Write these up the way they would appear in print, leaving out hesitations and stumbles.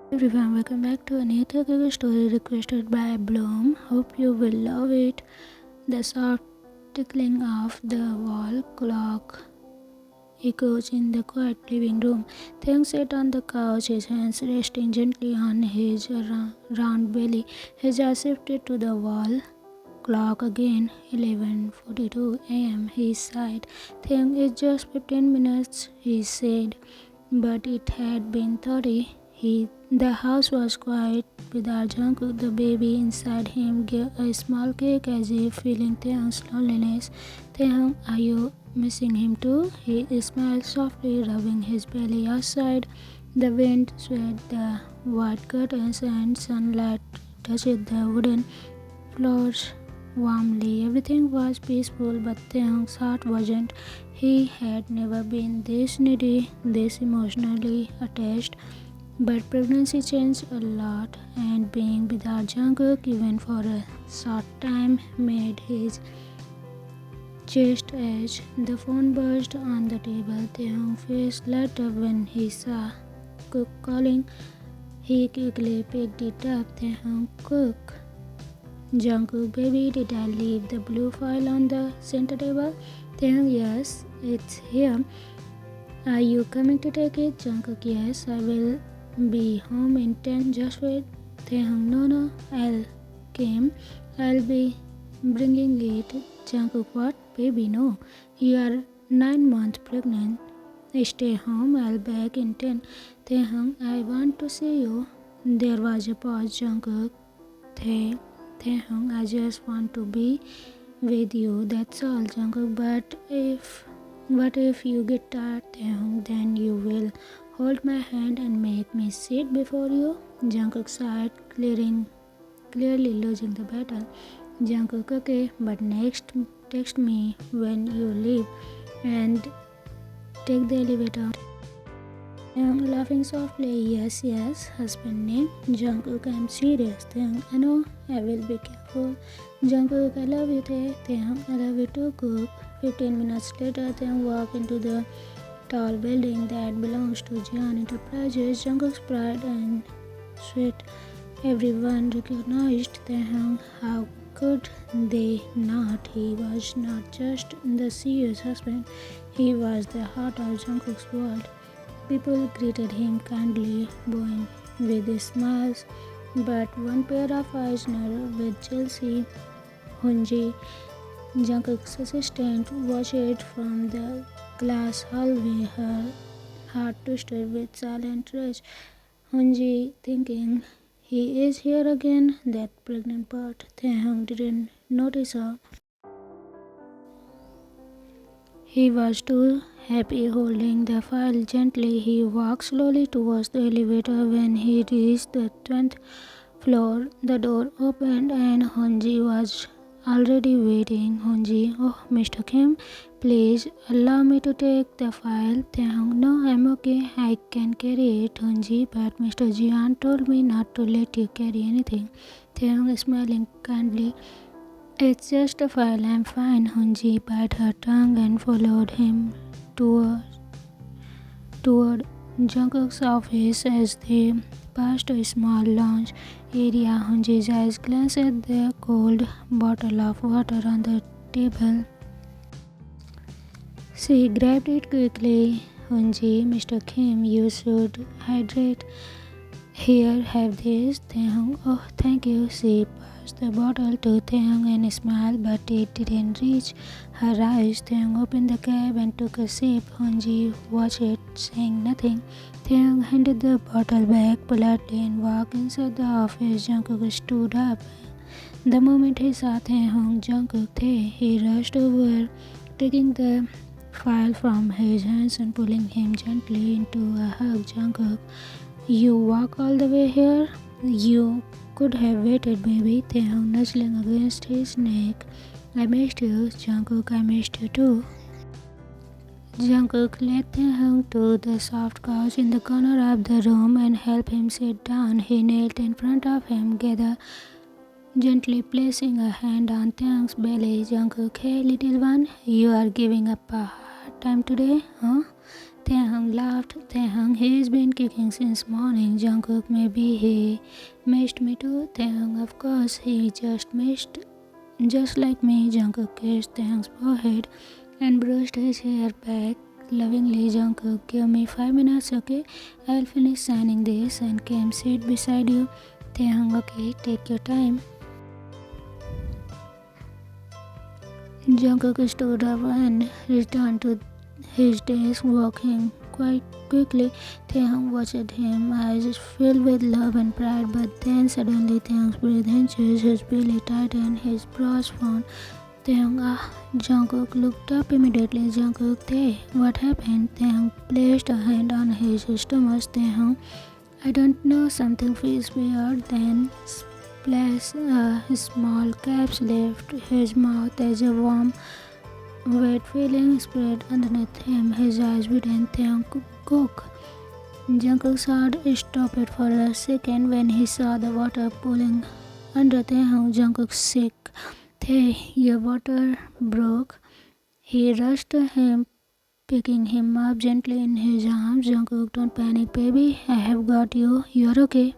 Everyone, welcome back to another Taekook story requested by Bloom. Hope you will love it. The soft tickling of the wall clock echoes in the quiet living room. Taehyung sat on the couch, his hands resting gently on his round belly. His eyes shifted to the wall clock again. 11:42 a.m. He sighed. Taehyung, it's just 15 minutes, he said. But it had been 30. The house was quiet without Jungkook. The baby inside him gave a small kick as if feeling Taehyung's loneliness. Taehyung, are you missing him too? He smiled softly, rubbing his belly. Outside, the wind swayed the white curtains and sunlight touched the wooden floors warmly. Everything was peaceful, but Taehyung's heart wasn't. He had never been this needy, this emotionally attached. But pregnancy changed a lot, and being without Jungkook even for a short time made his chest ache. The phone buzzed on the table. Taehyung's face lit up when he saw Cook calling. He quickly picked it up. Taehyung, Cook. Jungkook, baby, did I leave the blue file on the center table? Taehyung, yes, it's here. Are you coming to take it? Jungkook, yes, I will be home in 10, just wait. Taehyung, no, I'll be bringing it. Jungkook, what? Baby, no. You are 9 months pregnant. Stay home, I'll back in 10. Taehyung, I want to see you. There was a pause. Jungkook, Taehyung, I just want to be with you, that's all. Jungkook, but if you get tired, Taehyung, then you will hold my hand and make me sit before you. Jungkook sighed, clearly losing the battle. Jungkook, okay, but next text me when you leave and take the elevator. Taehyung laughing softly, yes, husband name. Jungkook, I'm serious. Taehyung, I know, I will be careful. Jungkook, I love you, Taehyung, I love you too, Cook. 15 minutes later, Taehyung walked into the tall building that belongs to Jian Enterprises. Jungkook's pride and sweat. Everyone recognized Taehyung. How could they not? He was not just the CEO's husband, he was the heart of Jungkook's world. People greeted him kindly, bowing with smiles, but one pair of eyes narrowed with jealousy. Hunji, Jungkook's assistant, watched from the glass hallway, her heart twisted with silent rage. Hunji thinking, he is here again, that pregnant part. Taehyung didn't notice her. He was too happy holding the file gently. He walked slowly towards the elevator. When he reached the 10th floor, the door opened and Hunji was already waiting. Hunji, oh, Mr. Kim, please allow me to take the file. Taehyung, no, I'm okay. I can carry it, Hunji, but Mr. Jian told me not to let you carry anything. Taehyung smiling kindly. It's just a file, I'm fine. Hunji bit her tongue and followed him toward Jungkook's office. As they passed a small lounge area, Hunji's eyes glanced at the cold bottle of water on the table. She grabbed it quickly. Hunji, Mr. Kim, you should hydrate. Here, have this. Taehyung, oh, thank you. She passed the bottle to Taehyung and smiled, but it didn't reach her eyes. Taehyung opened the cap and took a sip. Hunji watched it, saying nothing. Taehyung handed the bottle back politely and walked inside the office. Jungkook stood up. The moment he saw Taehyung, Jungkook, he rushed over, taking the file from his hands and pulling him gently into a hug. Jungkook, you walk all the way here? You could have waited, baby. Taehyung nuzzling against his neck. I missed you, Jungkook, I missed you too. Jungkook led Taehyung to the soft couch in the corner of the room and helped him sit down. He knelt in front of him, gently placing a hand on Taehyung's belly. Jungkook, hey little one, you are giving up a hard time today, huh? Taehyung laughed. Taehyung, he's been kicking since morning. Jungkook, maybe he missed me too. Taehyung, of course, he just missed. Just like me, Jungkook kissed Taehyung's forehead and brushed his hair back lovingly. Jungkook, give me 5 minutes, okay? I'll finish signing this and come sit beside you. Taehyung, okay, take your time. Jungkook stood up and returned to his desk, walking quite quickly. Taehyung watched him, eyes filled with love and pride, but then suddenly Taehyung's breathing changed, his belly tightened, his brows frowned. Taehyung, Jungkook looked up immediately. Jungkook, Tae, what happened? Taehyung placed a hand on his stomach. Taehyung, I don't know, something feels weird. Then splash, a small caps left his mouth as a warm wet feeling spread underneath him. His eyes widened. Taekook. Jungkook's heart stopped for a second when he saw the water pooling under Taehyung. Jungkook sick. Tae, your water broke. He rushed to him, picking him up gently in his arms. Jungkook, don't panic, baby. I have got you. You're okay.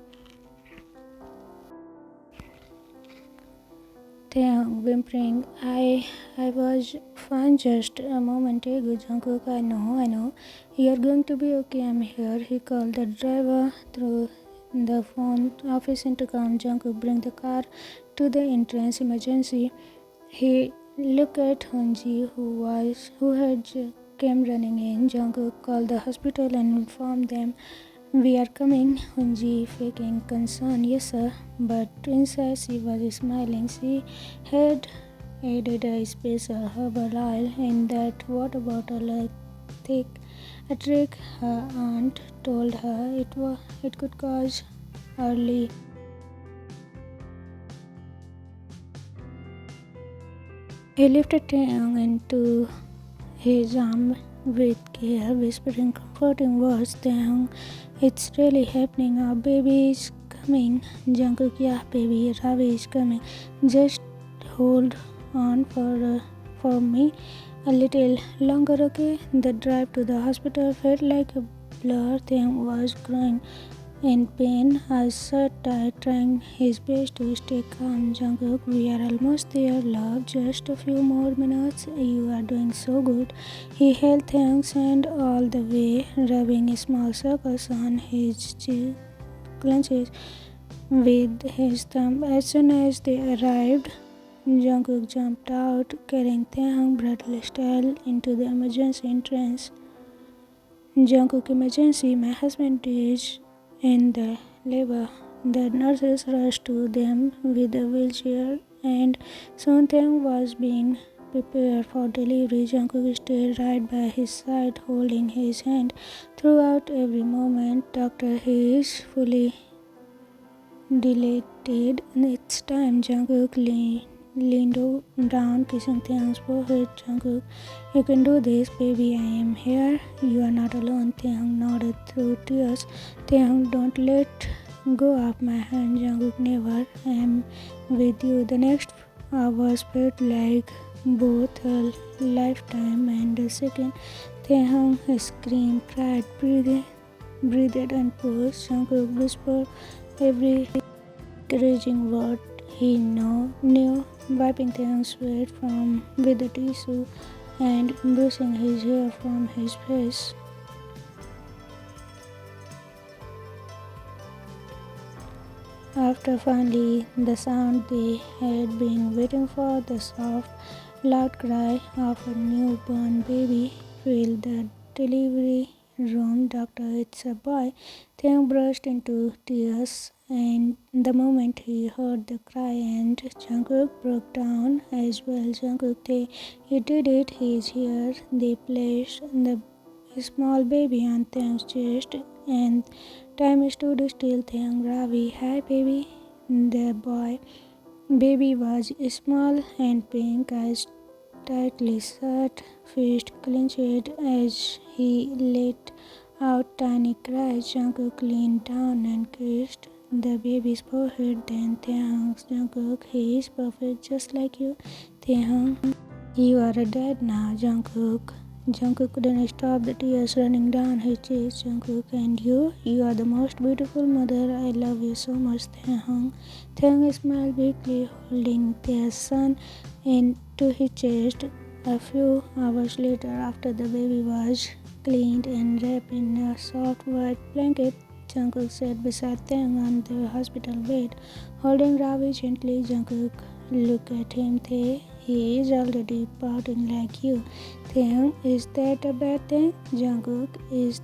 Taehyung whimpering, I was fine just a moment ago. Jungkook, I know. You're going to be okay, I'm here. He called the driver through the phone office intercom. Jungkook, bring the car to the entrance emergency. He looked at Hunji, who had came running in. Jungkook called the hospital and informed them, we are coming. Hunji faking concern, yes sir, but inside she was smiling. She had added a special herbal oil in that water bottle, a trick her aunt told her it could cause early. He lifted Taehyung into his arm with care, whispering comforting words. Taehyung, it's really happening. Our baby is coming. Jungkook, yeah, baby, Ravi is coming. Just hold on for me a little longer, okay? The drive to the hospital felt like a blur. Taehyung was growing in pain. I sat tight, trying his best to stay calm. Jungkook, we are almost there, love. Just a few more minutes. You are doing so good. He held Taehyung's hand all the way, rubbing small circles on his clenches with his thumb. As soon as they arrived, Jungkook jumped out, carrying Taehyung breathless style into the emergency entrance. Jungkook, emergency, my husband is in the labor. The nurses rushed to them with a wheelchair, and soon Taehyung was being prepared for delivery. Jungkook stayed right by his side, holding his hand throughout every moment. Doctor, he is fully dilated. It's time. Jungkook leaned down, kissing Taehyung's forehead. Jungkook, you can do this, baby. I am here. You are not alone. Taehyung nodded through tears. Taehyung, don't let go of my hand. Jungkook, never. I am with you. The next hours felt like both a lifetime and a second. Taehyung screamed, cried, breathed and pushed. Jungkook whispered every encouraging word he knew, wiping Taehyung's sweat from with a tissue and brushing his hair from his face. After finally the sound they had been waiting for, the soft, loud cry of a newborn baby filled the delivery room. Doctor, it's a boy. Taehyung burst into tears, and the moment he heard the cry, and Jungkook broke down as well. Jungkook, you did it. He is here. They placed the small baby on Taehyung's chest, and time stood still. Taehyung, Ravi, hi baby. The baby was small and pink, eyes tightly shut, fist clenched as he let out tiny cries. Jungkook leaned down and kissed the baby's forehead. Then Taehyung's, Jungkook, he is perfect just like you. Taehyung, you are a dad now. Jungkook, Jungkook couldn't stop the tears running down his cheeks. Jungkook, and you are the most beautiful mother. I love you so much, Taehyung. Taehyung smiled weakly, holding their son into his chest. A few hours later, after the baby was cleaned and wrapped in a soft white blanket, Jungkook sat beside Taehyung on the hospital bed, holding Ravi gently. Jungkook, look at him, Tae. He is already pouting like you. Taehyung, is that a bad thing? Jungkook, is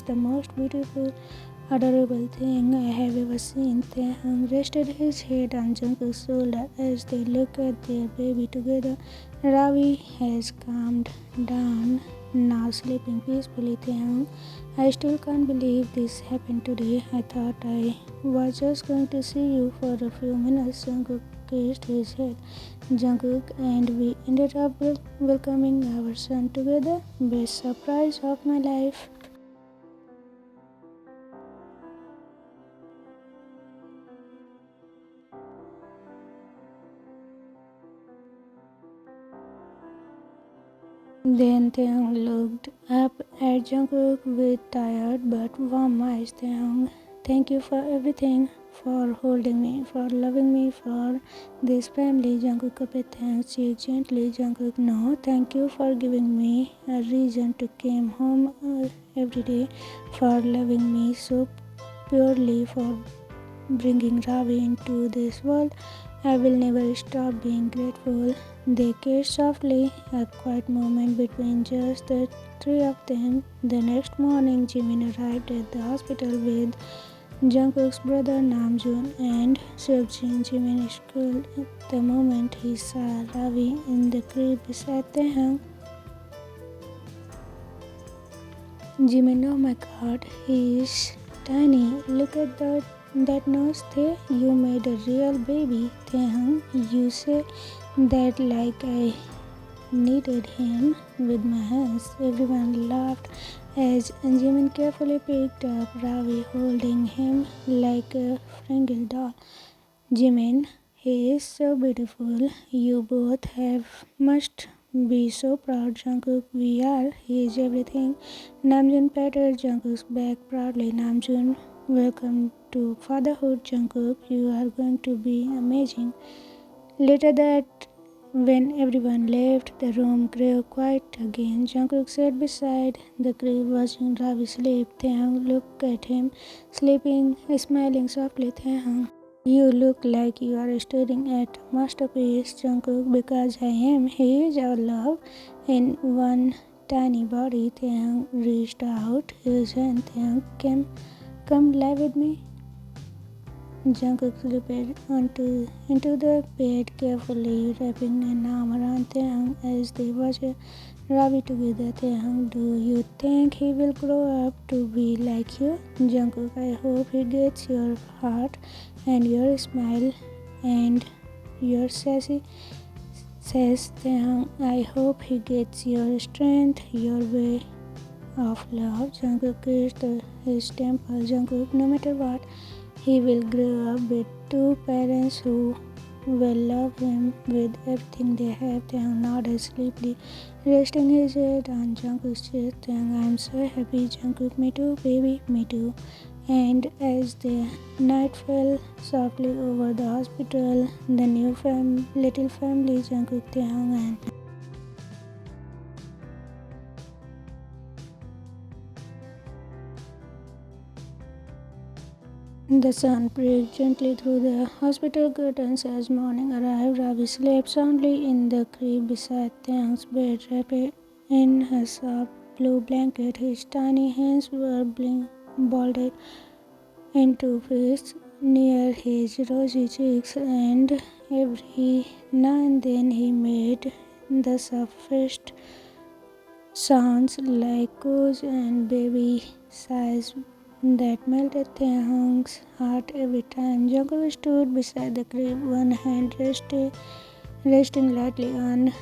the most beautiful, adorable thing I have ever seen. Taehyung rested his head on Jungkook's shoulder as they looked at their baby together. Ravi has calmed down, now sleeping peacefully. Taehyung, I still can't believe this happened today. I thought I was just going to see you for a few minutes. Jungkook kissed his head. Jungkook, and we ended up welcoming our son together. Best surprise of my life. Then Taehyung looked up at Jungkook with tired but warm eyes. Taehyung, thank you for everything, for holding me, for loving me, for this family. Jungkook cupped Taehyung's cheek gently. Jungkook, no, thank you for giving me a reason to come home every day, for loving me so purely, for bringing Ravi into this world. I will never stop being grateful. They kissed softly, a quiet moment between just the three of them. The next morning, Jimin arrived at the hospital with Jungkook's brother Namjoon and Seokjin. Jimin screamed the moment he saw Ravi in the crib beside Taehyung. Jimin, oh my god, he is tiny. Look at that nose there. You made a real baby. Taehyung, you say that like I kneaded him with my hands. Everyone laughed as Jimin carefully picked up Ravi, holding him like a Frankel doll. Jimin, he is so beautiful. You both must be so proud. Jungkook, we are. He is everything. Namjoon patted Jungkook's back proudly. Namjoon, welcome to fatherhood. Jungkook, you are going to be amazing. Later that when everyone left, the room grew quiet again. Jungkook sat beside the crib watching Ravi sleep. Taehyung looked at him, sleeping, smiling softly. Taehyung, you look like you are staring at a masterpiece. Jungkook, because I am. He is our love in one tiny body. Taehyung reached out his hand. Taehyung, come lie with me. Jungkook slipped into the bed carefully, wrapping an arm around Taehyung as they watched Ravi together. Taehyung, do you think he will grow up to be like you? Jungkook, I hope he gets your heart and your smile and your sassy says. Taehyung, I hope he gets your strength, your way of love. Jungkook kissed his temple. Jungkook, no matter what, he will grow up with two parents who will love him with everything they have. Taehyung nodded sleepily, resting his head on Jungkook's chest. Taehyung, I am so happy. Jungkook, me too, baby, me too. And as the night fell softly over the hospital, the new little family, Jungkook, Taehyung, and the sun pricked gently through the hospital curtains as morning arrived. Ravi slept soundly in the crib beside Taehyung's bed, wrapped in a soft blue blanket. His tiny hands were balled into fists near his rosy cheeks, and every now and then he made the softest sounds like coos and baby sighs that melted Taehyung's heart every time. Jungkook stood beside the crib, one hand resting lightly on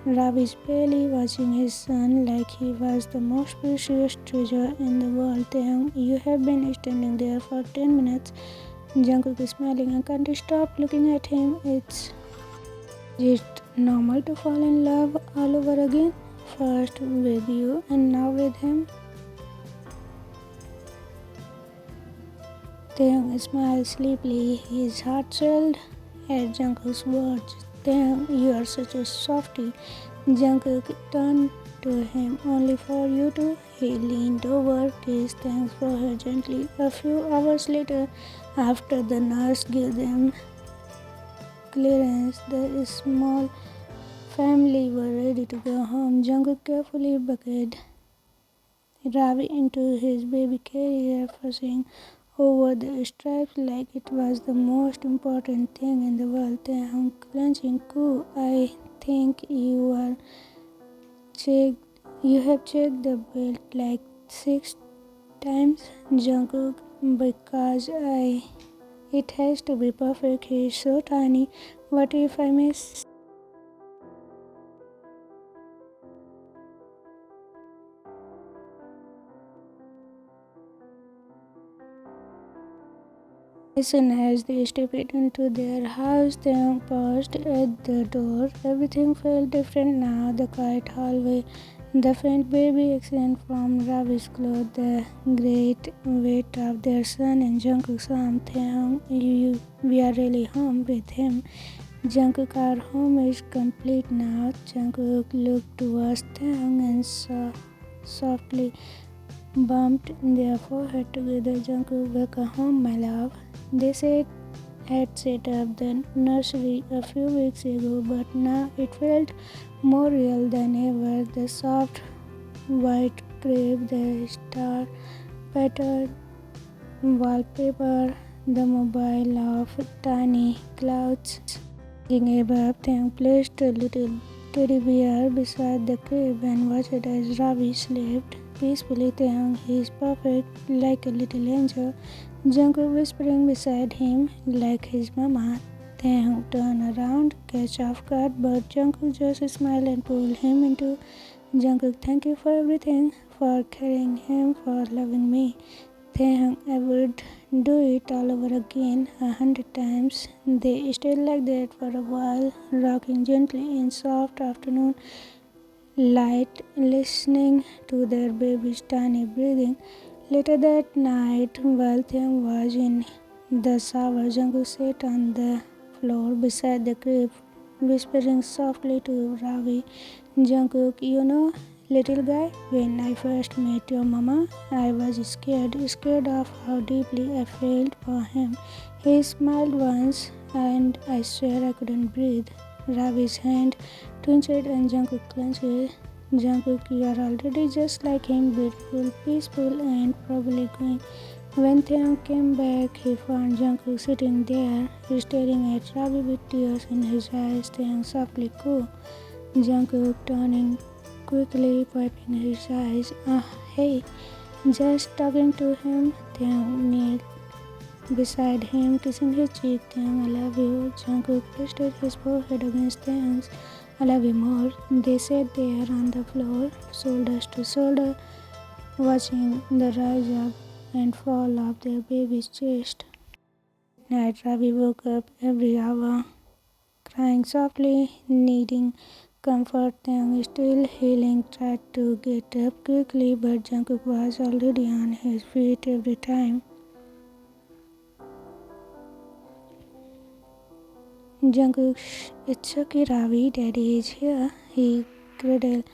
Ravi's belly, watching his son like he was the most precious treasure in the world. Taehyung, you have been standing there for 10 minutes. Jungkook is smiling. I can't stop looking at him. Is it normal to fall in love all over again? first with you and now with him? Taehyung smiled sleepily, his heart thrilled at Jungkook's words. Taehyung, you are such a softie. Jungkook turned to him. Only for you two? He leaned over, kissed Taehyung's forehead gently. A few hours later, after the nurse gave them clearance, the small family were ready to go home. Jungkook carefully buckled Ravi into his baby carrier, fussing over the stripes like it was the most important thing in the world. Taehyung clenching, "Cool, I think you have checked the belt like 6 times, Jungkook, because it has to be perfect. He's so tiny. What if I miss?" As soon as they stepped into their house, Taehyung paused at the door. Everything felt different now. The quiet hallway, the faint baby accent from Ravi's clothes, the great weight of their son in Jungkook's arm. Taehyung, we are really home with him. Jungkook, our home is complete now. Jungkook looked towards Taehyung and softly bumped their forehead together. Jungkook, welcome home, my love. They had set up the nursery a few weeks ago, but now it felt more real than ever. The soft white crepe, the star-patterned wallpaper, the mobile of tiny clouds hanging above them. Placed a little teddy bear beside the crib and watched as Ravi slept peacefully. Taehyung, he is perfect, like a little angel. Jungkook whispering beside him, like his mama. Taehyung turned around, catch off guard, but Jungkook just smiled and pulled him into. Jungkook, thank you for everything, for carrying him, for loving me. Taehyung, I would do it all over again 100 times. They stayed like that for a while, rocking gently in soft afternoon light, listening to their baby's tiny breathing. Later that night, while Taehyung was in the shower, Jungkook sat on the floor beside the crib, whispering softly to Ravi, Jungkook, you know, little guy, when I first met your mama, I was scared of how deeply I felt for him. He smiled once, and I swear I couldn't breathe. Ravi's hand twitched and Jungkook clenched. Jungkook, you are already just like him, beautiful, peaceful, and probably going. When Taehyung came back, he found Jungkook sitting there, staring at Ravi with tears in his eyes. Taehyung softly cooed. Jungkook turning quickly, wiping his eyes. Hey, just talking to him. Taehyung knelt beside him, kissing his cheek. Taehyung, I love you. Jungkook rested his forehead against Taehyung's. I love you more. They sat there on the floor, shoulders to shoulder, watching the rise up and fall of their baby's chest. At night, Ravi woke up every hour, crying softly, needing comfort. Taehyung, still healing, tried to get up quickly, but Jungkook was already on his feet every time. Jungkook, it's okay, Ravi, Daddy is here. He cradled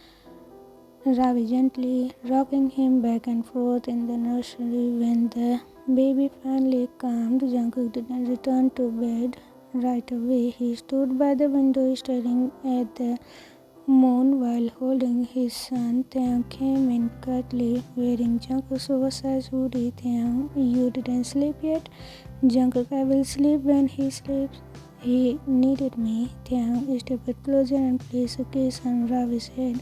Ravi gently, rocking him back and forth in the nursery. When the baby finally calmed, Jungkook didn't return to bed right away. He stood by the window staring at the moon while holding his son. Taehyung came in quietly, wearing Jungkook's oversized hoodie. Taehyung, you didn't sleep yet? Jungkook, I will sleep when he sleeps. He needed me. Taehyung stepped closer and placed a kiss on Ravi's head.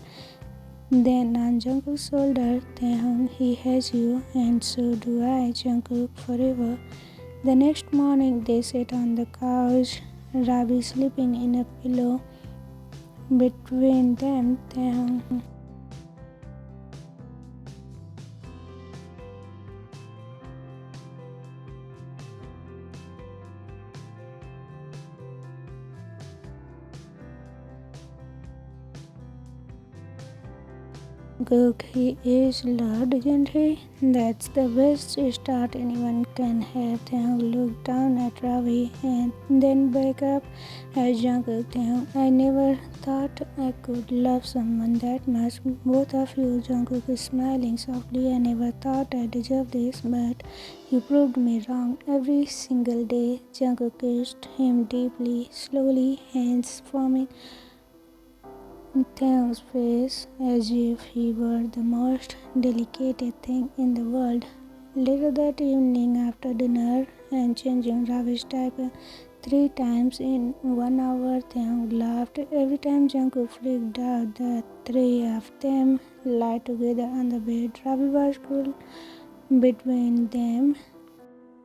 Then on Jungkook's shoulder, Taehyung, he has you, and so do I, Jungkook, forever. The next morning, they sat on the couch, Ravi sleeping in a pillow between them. Taehyung Cook, he is loved, isn't he? That's the best start anyone can have. Taehyung looked down at Ravi and then back up at Jungkook. Taehyung, I never thought I could love someone that much. Both of you. Jungkook is smiling softly. I never thought I deserved this, but you proved me wrong. Every single day, Jungkook kissed him deeply, slowly, hands forming Taehyung's face as if he were the most delicate thing in the world. Later that evening, after dinner and changing Ravi's diaper 3 times in 1 hour, Taehyung laughed. Every time Jungkook freaked out, the three of them lay together on the bed. Ravi was cool between them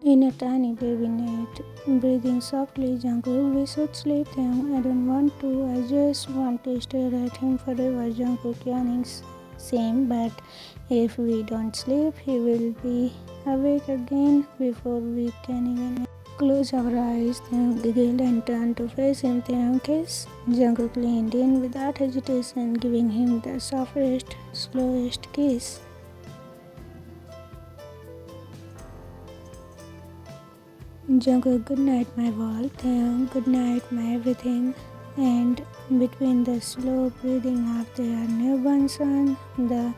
in a tiny baby net, breathing softly. Jungkook, we should sleep. Taehyung, I don't want to. I just want to stare at him forever. Jungkook yawning, same, but if we don't sleep, he will be awake again before we can even close our eyes. Taehyung giggled and turned to face him. Taehyung kiss. Jungkook leaned in without hesitation, giving him the softest, slowest kiss. Jungkook, good night, my world. Taehyung, good night, my everything. And between the slow breathing of their newborn son, the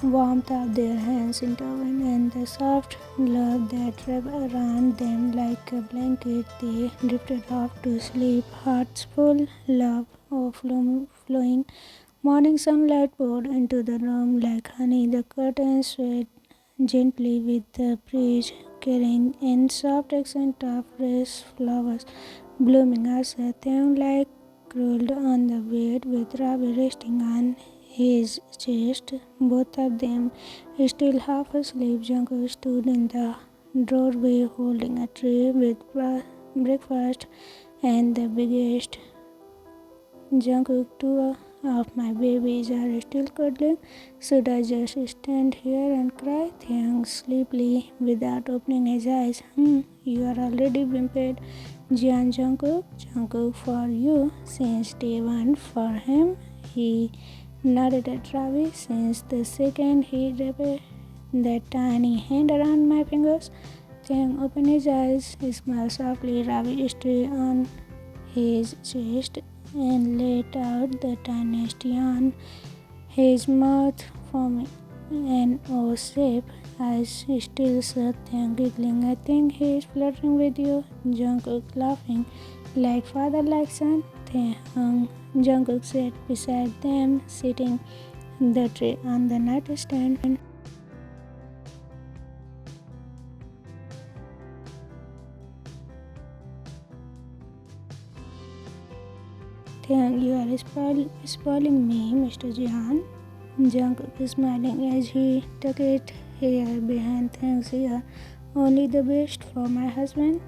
warmth of their hands intertwined, and the soft love that wrapped around them like a blanket, they drifted off to sleep, hearts full, love flowing. Morning sunlight poured into the room like honey. The curtains swayed gently with the breeze, carrying in soft accent of fresh flowers blooming outside. Taehyung like curled on the bed with Ravi resting on his chest, both of them still half asleep. Jungkook stood in the doorway holding a tray with breakfast and the biggest. Jungkook, two of my babies are still cuddling. Should I just stand here and cry? Taehyung sleepily without opening his eyes. You are already been paid. Jian Jungkook, Jungkook for you since day one. For him, he nodded at Ravi since the second he wrapped that tiny hand around my fingers. Taehyung opened his eyes, smiled softly. Ravi stayed on his chest and let out the tiniest yawn, his mouth forming an O shape. Eyes still shut and giggling. I think he is flirting with you. Jungkook laughing, like father, like son. Taehyung. Jungkook sat beside them, sitting the tray on the nightstand. Taehyung, you are spoiling me, Mr. Jihan. Jungkook is smiling as he tucked hair behind Taehyung's ear. Only the best for my husband.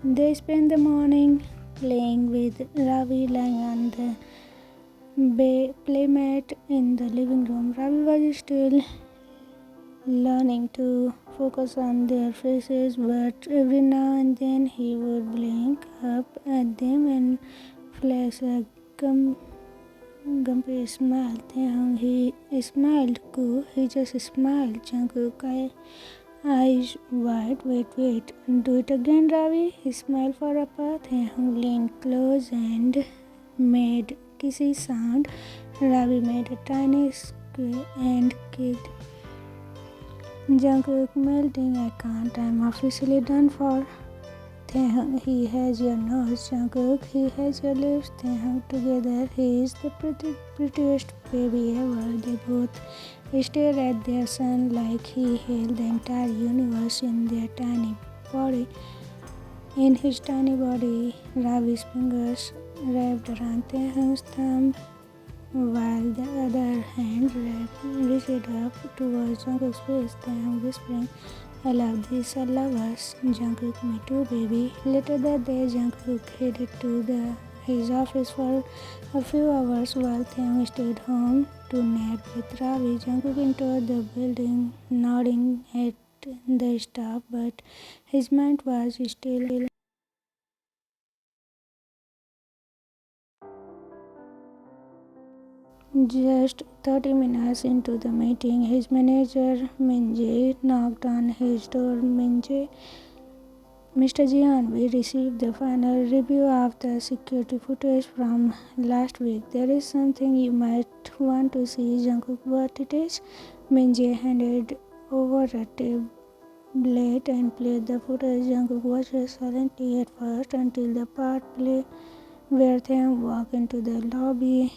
They spent the morning playing with Ravi lying on the playmat in the living room. Ravi was still learning to focus on their faces, but every now and then he would blink up at them and flash a Gumpy smiled. Taehyung, he smiled too. He just smiled. Jungkook, eyes wide. Wait. Do it again, Ravi. He smiled for a part. Taehyung leaned close and made kissy sound. Ravi made a tiny squeal and kicked. Jungkook melting. I can't. I'm officially done for. Taehyung, he has your nose. Jungkook, he has your lips. Taehyung, together he is the prettiest baby ever. They both stare at their son like he held the entire universe in their tiny body. In his tiny body, Ravi's fingers wrapped around Taehyung's thumb, while the other hand reached up towards Jungkook's face. Taehyung whispering, I love this, I love us. Jungkook, me too, baby. Later that day, Jungkook headed to his office for a few hours while Taehyung stayed home to nap with Ravi. Jungkook entered the building, nodding at the staff, but his mind was still Just 30 minutes into the meeting, his manager Minji knocked on his door. Mr. Jian, we received the final review of the security footage from last week. There is something you might want to see, Jungkook. What it is? Minji handed over a tablet and played the footage. Jungkook watched silently at first until the part where Taehyung walked into the lobby,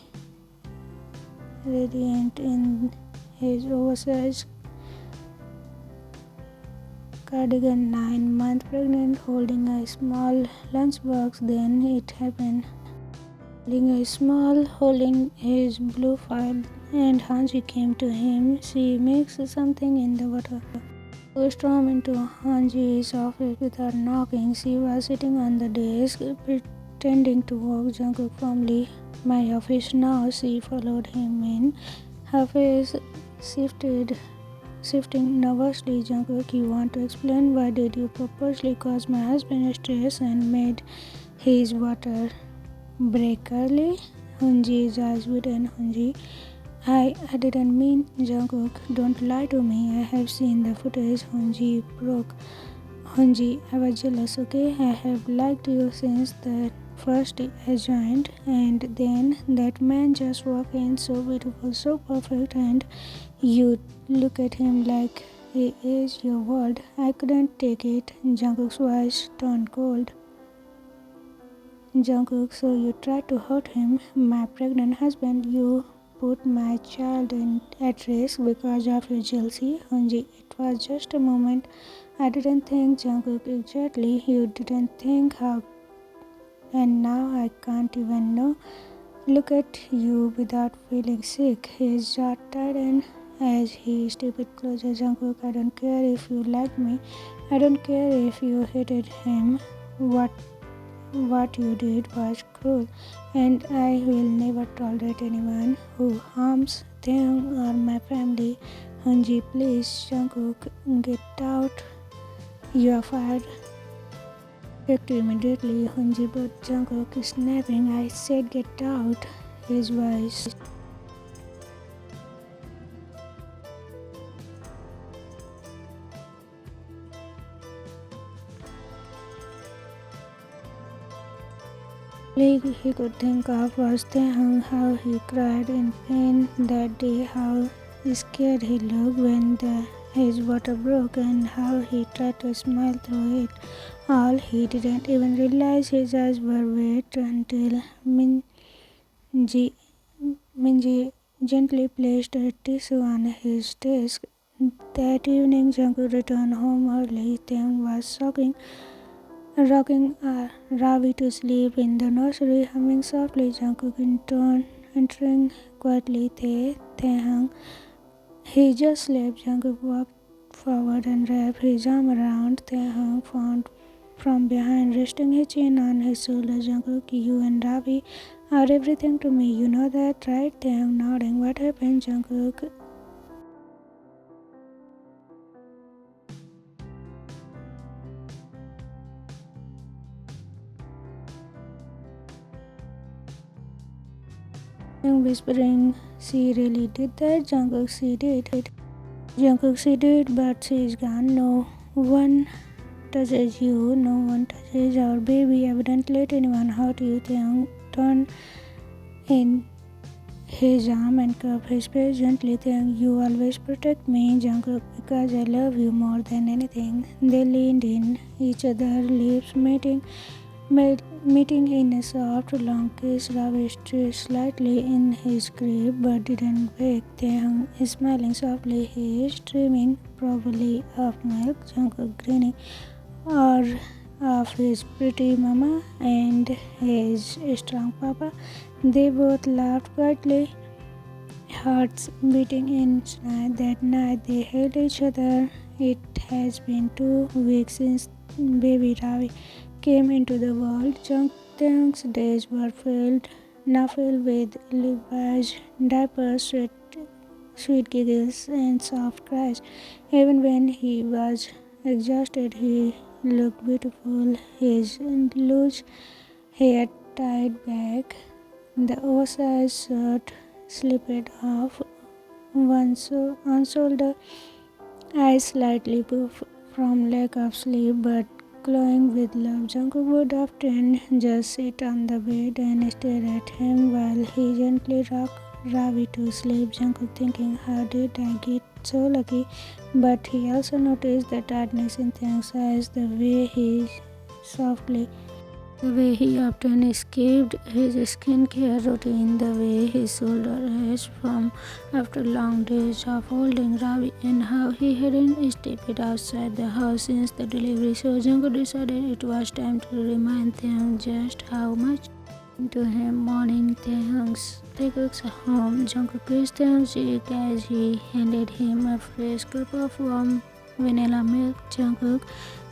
radiant in his oversized cardigan, 9 months pregnant, holding a small lunchbox. Then it happened. Holding his blue file, and Hanji came to him. She mixed something in the water. He stormed into Hanji's office without knocking. She was sitting on the desk, pretending to walk Jungkook firmly. My office now. She followed him in. Her face shifting nervously. Jungkook, you want to explain? Why did you purposely cause my husband stress and made his water break early? Hunji's eyes widened. Hunji, I didn't mean. Jungkook, don't lie to me. I have seen the footage. Hunji broke. Hunji, I was jealous, okay? I have liked you since the first I joined, and then that man just walked in, so beautiful, so perfect, and you look at him like he is your world. I couldn't take it. Jungkook's voice turned cold. Jungkook, so you tried to hurt him, my pregnant husband. You put my child at risk because of your jealousy. Hunji, it was just a moment. I didn't think. Jungkook, exactly. You didn't think how, and now I can't even know. Look at you without feeling sick. His jaw tightened as he stepped closer. Jungkook, I don't care if you like me. I don't care if you hated him. What you did was cruel, and I will never tolerate anyone who harms them or my family. Hunji, please. Jungkook, get out. You are fired. Effective immediately. Hunji, but Jungkook is snapping. I said get out. His voice he could think of was Taehyung, how he cried in pain that day, how scared he looked when his water broke, and how he tried to smile through it all. He didn't even realize his eyes were wet until Minji gently placed a tissue on his desk. That evening, Jungkook returned home early. Taehyung was rocking Ravi to sleep in the nursery, humming softly. Jungkook in turn entering quietly. Taehyung. He just slept. Jungkook walked forward and wrapped his arm around Taehyung from behind, resting his chin on his shoulder. Jungkook, you and Ravi are everything to me. You know that, right? Taehyung nodding. What happened, Jungkook? Whispering, she really did that. Jungkook, she did. Jungkook, she did, but she is gone. No one touches you. No one touches our baby. I wouldn't let anyone hurt you. Taehyung turned in his arm and cupped his face gently. Taehyung, you always protect me, Jungkook, because I love you more than anything. They leaned in each other, lips meeting in a soft, long kiss. Ravi stretched slightly in his grip but didn't wake. Taehyung is smiling softly. He is dreaming, probably of milk. Jungkook grinning, or of his pretty mama and his strong papa. They both laughed quietly, hearts beating inside. That night they held each other. It has been 2 weeks since baby Ravi came into the world. Jungkook's days were now filled with Levi's diapers, sweet giggles, and soft cries. Even when he was exhausted, he looked beautiful. His loose hair tied back, the oversized shirt slipped off one shoulder, eyes slightly puffed from lack of sleep but glowing with love. Jungkook would often just sit on the bed and stare at him while he gently rocked Ravi to sleep. Jungkook thinking, how did I get so lucky? But he also noticed the tiredness in Taehyung's eyes, the way he often skipped his skincare routine, the way his shoulder hurts from after long days of holding Ravi, and how he hadn't stepped outside the house since the delivery. So Jungkook decided it was time to remind Taehyung just how much to him. Morning, Taekook's home. Jungkook kissed Taehyung's cheek as he handed him a fresh cup of warm vanilla milk. Jungkook,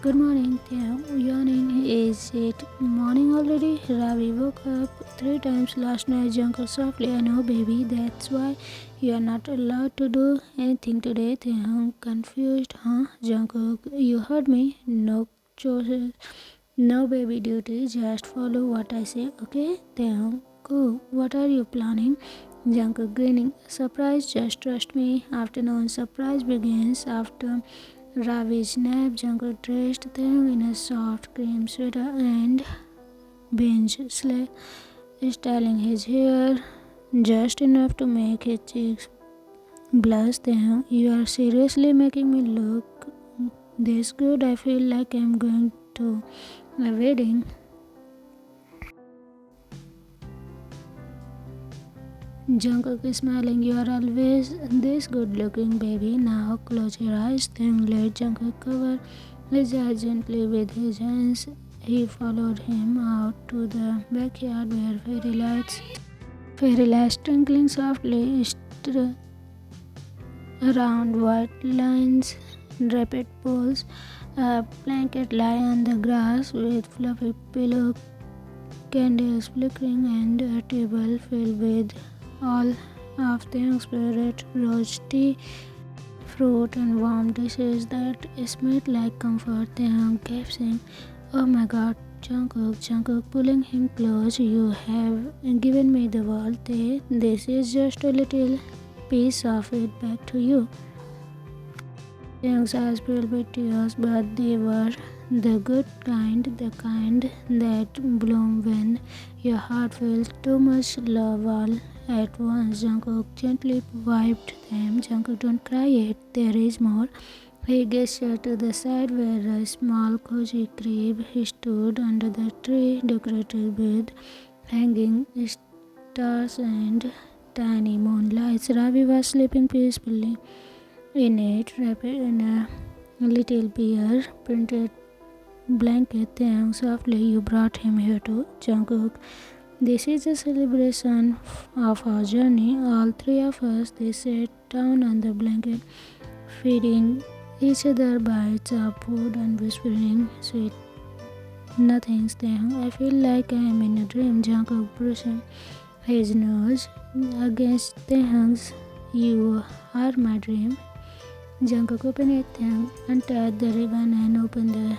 good morning, Taehyung. Yawning, is it morning already? Ravi woke up 3 times last night. Jungkook softly, I know, baby. That's why you are not allowed to do anything today. Taehyung confused, huh? Jungkook, you heard me. No choices. No baby duty, just follow what I say, okay? Taehyung, go. What are you planning? Jungkook grinning. Surprise, just trust me. Afternoon surprise begins after Ravi's nap. Jungkook dressed Taehyung in a soft cream sweater and binge styling his hair just enough to make his cheeks blush. Taehyung, you are seriously making me look this good. I feel like I'm going to a wedding. Jungkook is smiling. You are always this good looking, baby. Now close your eyes. Then let Jungkook cover his eyes gently with his hands. He followed him out to the backyard where fairy lights twinkling softly around white lines, draped poles. A blanket lay on the grass with fluffy pillow, candles flickering, and a table filled with all of Taehyung's favorite rose tea, fruit, and warm dishes that smelled like comfort. Taehyung kept saying, oh my god, Jungkook, pulling him close. You have given me the world. This is just a little piece of it back to you. Taehyung's eyes filled with tears, but they were the good kind, the kind that bloom when your heart feels too much love all at once. Jungkook gently wiped them. Jungkook, don't cry yet, there is more. He gestured to the side where a small cozy crib stood under the tree, decorated with hanging stars and tiny moonlights. Ravi was sleeping peacefully in it, wrapped in a little bear printed blanket. Taehyung softly, you brought him here too. Jungkook, this is a celebration of our journey. All three of us. They sat down on the blanket, feeding each other bites of food and whispering sweet nothings. Taehyung, I feel like I am in a dream. Jungkook brushing his nose against Taehyung's, you are my dream. Jungkook opened it, Taehyung untied the ribbon and opened the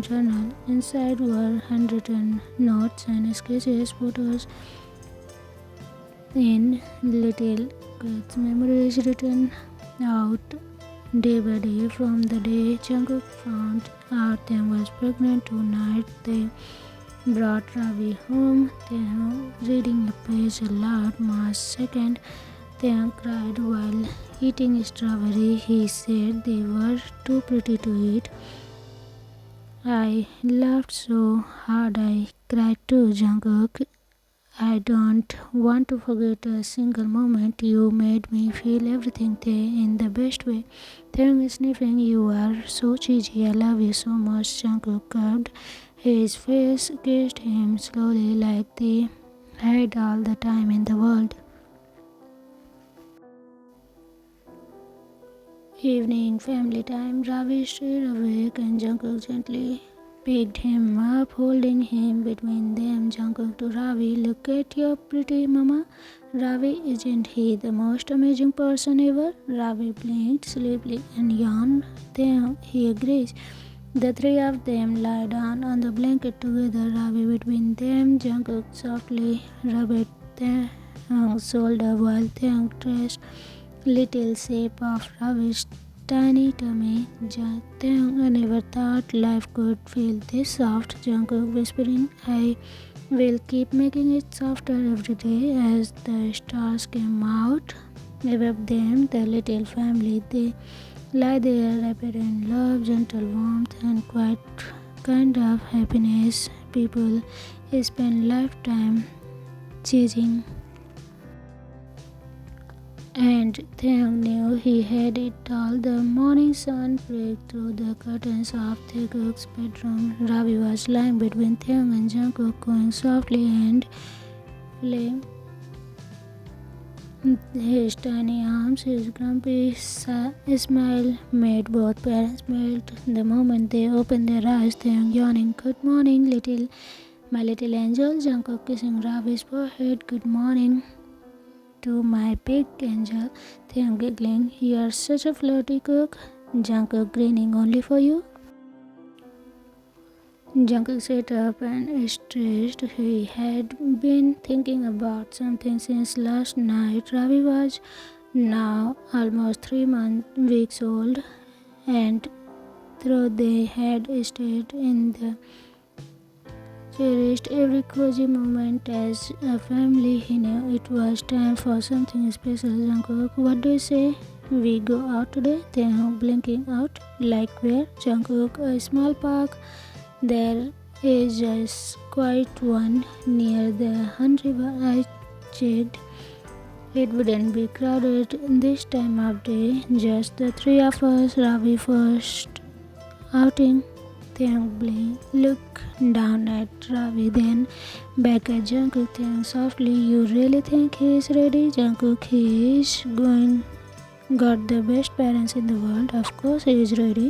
journal. Inside were handwritten notes and sketches, photos in little quotes, memories written out day by day. From the day Jungkook found out Taehyung was pregnant to night they brought Ravi home. Taehyung reading a page aloud. March 2nd, Taehyung cried while eating strawberry. He said they were too pretty to eat. I laughed so hard I cried too. Jungkook, I don't want to forget a single moment. You made me feel everything in the best way. Taehyung sniffing, you are so cheesy. I love you so much. Jungkook curved his face, kissed him slowly like they had all the time in the world. Evening family time. Ravi stayed awake and Jungkook gently picked him up, holding him between them. Jungkook to Ravi, look at your pretty mama. Ravi, isn't he the most amazing person ever? Ravi blinked sleepily and yawned. Then he agrees. The three of them lie down on the blanket together, Ravi between them. Jungkook softly rubbed Taehyung's shoulder while Taehyung traced little shape of Ravi's tiny tummy. Taehyung never thought life could feel this soft. Jungkook whispering, I will keep making it softer every day. As the stars came out above them, the little family, they lie there wrapped in love, gentle warmth, and quiet kind of happiness people spend lifetime chasing. And Taehyung knew he had it all. The morning sun break through the curtains of Taekook's bedroom. Ravi was lying between Taehyung and Jungkook, cooing softly and playing his tiny arms. His grumpy smile made both parents melt. The moment they opened their eyes, Taehyung yawning, "Good morning, my little angel." Jungkook kissing Ravi's forehead, "Good morning to my big angel." Taehyung giggling, "You're such a flirty cook." Jungkook grinning, "Only for you." Jungkook sat up and stretched. He had been thinking about something since last night. Ravi was now almost 3 weeks old, and though they had stayed in the cherished every cozy moment as a family, he knew it was time for something special. Jungkook, what do you say? We go out today? Taehyung blinking out. Like where? Jungkook, a small park. There is a quiet one near the Han River. I checked. It wouldn't be crowded this time of day. Just the three of us. Ravi first outing. Taehyung looked down at Ravi, then back at Jungkook. Taehyung softly, "You really think he is ready?" Jungkook, "He is going. Got the best parents in the world. Of course he is ready."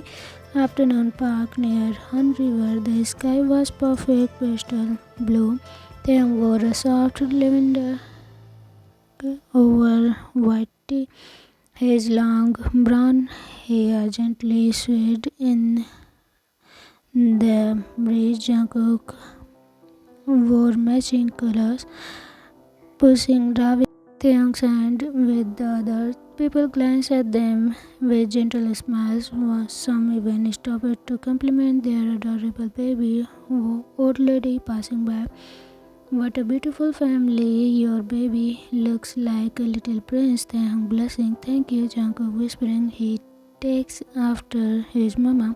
Afternoon park near Han River. The sky was perfect pastel blue. Taehyung wore a soft lavender over white tee. His long brown hair gently swayed in the breeze. Jungkook wore matching colors, pushing Ravi Taehyung's hand with the other. People glanced at them with gentle smiles. Some even stopped to compliment their adorable baby. Old lady passing by. "What a beautiful family. Your baby looks like a little prince." Taehyung blushing, "Thank you." Jungkook whispering, "He takes after his mama."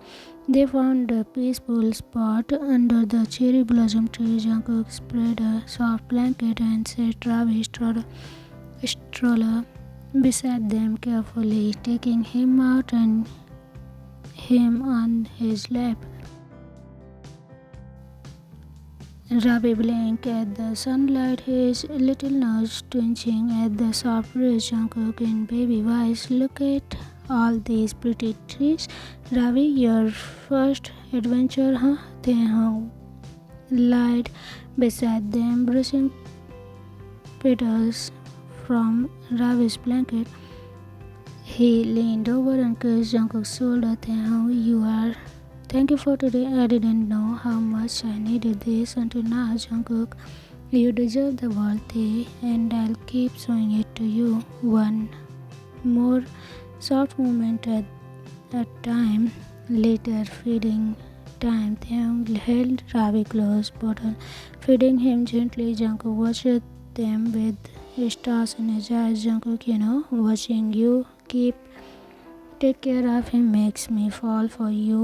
They found a peaceful spot under the cherry blossom tree. Jungkook spread a soft blanket and set Ravi's stroller beside them carefully, taking him out and him on his lap. Ravi blinked at the sunlight, his little nose twitching at the soft breeze. Jungkook in baby voice, "Look at all these pretty trees." Ravi, your first adventure, huh? Taehyung lied beside them, brushing petals from Ravi's blanket. He leaned over and kissed Jungkook's shoulder. "Taehyung, thank you for today. I didn't know how much I needed this until now." Jungkook, "You deserve the world, Tae, and I'll keep showing it to you. One more soft moment at a time." Later, feeding time. Taehyung held Ravi close, bottle feeding him gently. Jungkook watched them with stars in his eyes. Jungkook, watching you take care of him makes me fall for you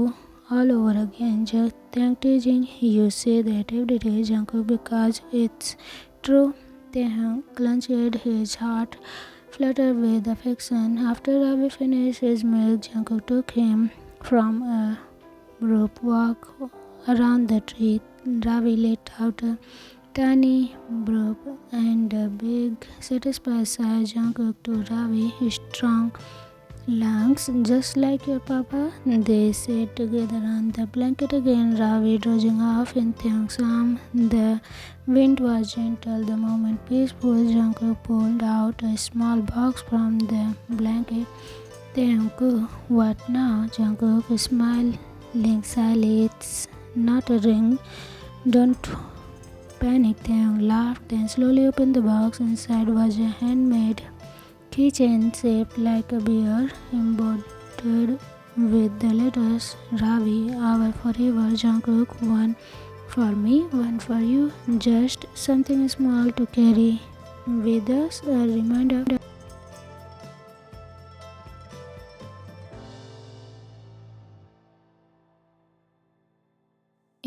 all over again. Taehyung teasing, "You say that every day." Jungkook, "Because it's true." Taehyung clenched his heart, fluttered with affection. After Ravi finished his milk, Jungkook took him from a rope walk around the tree. Ravi let out a tiny burp and a big satisfied sigh. Jungkook to Ravi, "Strong lungs, just like your papa." They sat together on the blanket again, Ravi dozing off in Taehyung's arm. The wind was gentle, the moment peaceful. Jungkook pulled out a small box from the blanket. Taehyung, "What now?" Jungkook smiling shyly, "It's not a ring. Don't panic. Taehyung laughed, then slowly opened the box. Inside was a handmade keychain shaped like a bear, embroidered with the letters Ravi, our forever. Jungkook, one for me, one for you. Just something small to carry with us, a reminder.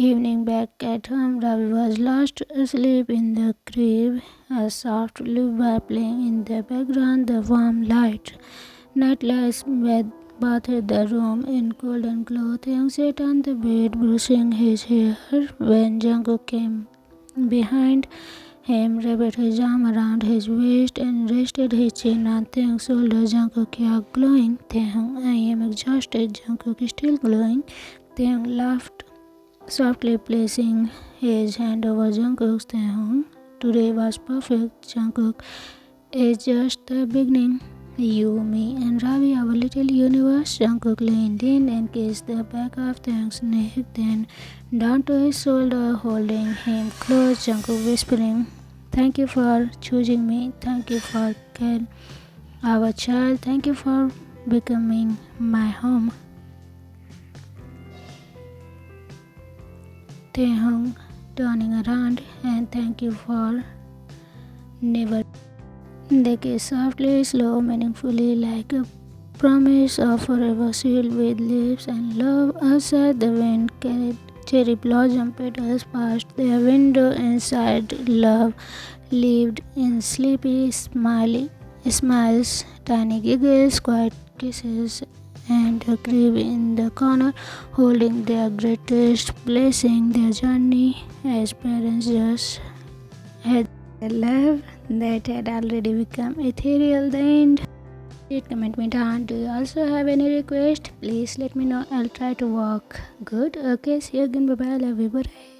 Evening back at home, Ravi was lost asleep in the crib, a soft lullaby playing in the background, the warm light. Night lights bathed the room in golden glow. Taehyung sat on the bed, brushing his hair when Jungkook came behind him, wrapped his arm around his waist, and rested his chin on Taehyung's shoulder. Jungkook, you are glowing. Taehyung, I am exhausted. Jungkook is still glowing. Taehyung laughed softly, placing his hand over Jungkook's. Taehyung, today was perfect. Jungkook, it's just the beginning. You, me, and Ravi, our little universe. Jungkook leaned in and kissed the back of Taehyung's neck, then down to his shoulder, holding him close. Jungkook whispering, thank you for choosing me. Thank you for caring our child. Thank you for becoming my home. Taehyung turning around, and thank you for never. They kissed softly, slow, meaningfully, like a promise of forever sealed with lips and love. Outside, the wind carried cherry blossom petals past their window. Inside, love lived in sleepy, smiles, tiny giggles, quiet kisses, and a crib in the corner, holding their greatest blessing, their journey as parents just had a love that had already become ethereal. The end. Comment me down. Do you also have any request? Please let me know. I'll try to work good. Okay, see you again. Bye bye. Love you. Bye.